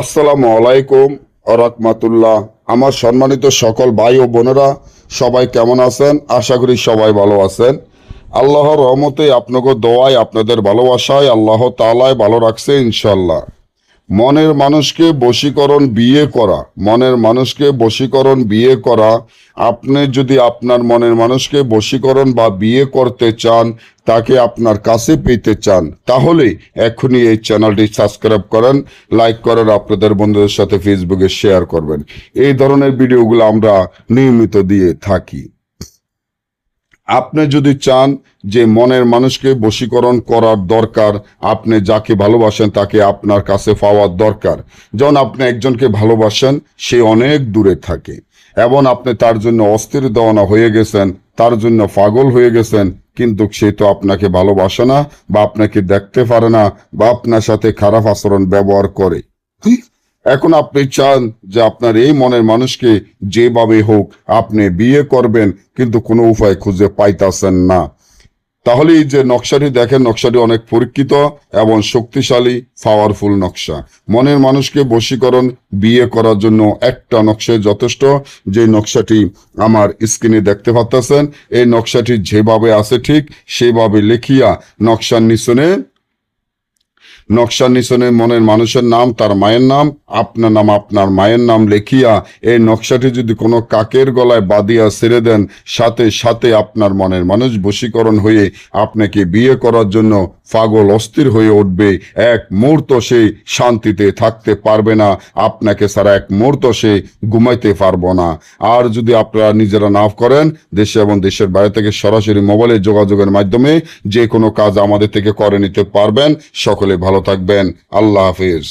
আসসালামু আলাইকুম রাহমাতুল্লাহ। আমার সম্মানিত সকল ভাই ও বোনেরা সবাই কেমন আছেন? আশা করি সবাই ভালো আছেন। আল্লাহর রহমতে আপনাকে দোয়ায় আপনাদের ভালোবাসায় আল্লাহ তাআলাই ভালো রাখছে ইনশাল্লাহ। মনের মানুষকে বশীকরণ বিয়ে করা, মনের মানুষকে বশীকরণ বিয়ে করা। আপনি যদি আপনার মনের মানুষকে বশীকরণ বা বিয়ে করতে চান, তাকে আপনার কাছে পেতে চান, তাহলে এখনই এই চ্যানেলটি সাবস্ক্রাইব করেন, লাইক করেন, আপনাদের বন্ধুদের সাথে ফেসবুকে শেয়ার করবেন। এই ধরনের ভিডিওগুলো আমরা নিয়মিত দিয়ে থাকি। আপনি যদি চান যে মনের মানুষকে বশীকরণ করার দরকার, আপনি যাকে ভালোবাসেন তাকে আপনার কাছে পাওয়ার দরকার। যেমন আপনি একজনকে ভালোবাসেন, সে অনেক দূরে থাকে এবং আপনি তার জন্য অস্থির দেওয়ানা হয়ে গেছেন, তার জন্য পাগল হয়ে গেছেন, কিন্তু সে তো আপনাকে ভালোবাসে না, বা আপনাকে দেখতে পারে না, বা আপনার সাথে খারাপ আচরণ ব্যবহার করে। এখন আপনি চান যে আপনার এই মনের মানুষকে যেভাবে হোক আপনি বিয়ে করবেন, কিন্তু কোনো উপায় খুঁজে পাইতাছেন না। তাহলে এই যে নকশাটি দেখেন, নকশাটি অনেক পরীক্ষিত এবং শক্তিশালী, পাওয়ারফুল নকশা। মনের মানুষকে বশীকরণ বিয়ে করার জন্য একটা নকশায় যথেষ্ট, যে নকশাটি আমার স্ক্রিনে দেখতে পাচ্ছেন। এই নকশাটি যেভাবে আছে ঠিক সেভাবে লিখিয়া নকশার নিচনে মনের মানুষের নাম, তার মায়ের নাম, আপনার নাম, আপনার মায়ের নাম লেখিয়া এই নকশাটি যদি কোনো কাকের গলায় বাঁধিয়া ছেড়ে দেন, সাথে সাথে আপনার মনের মানুষ বশীকরণ হয়ে আপনাকে বিয়ে করার জন্য পাগল অস্থির হয়ে উঠবে। এক মুহূর্ত সে শান্তিতে থাকতে পারবে না, আপনাকে ছাড়া এক মুহূর্ত সে ঘুমাইতে পারবো না। আর যদি আপনারা নিজেরা না করেন, দেশে এবং দেশের বাইরে থেকে সরাসরি মোবাইলে যোগাযোগের মাধ্যমে যে কোনো কাজ আমাদের থেকে করে নিতে পারবেন। সকলে ভালো থাকবেন। আল্লাহ হাফিজ।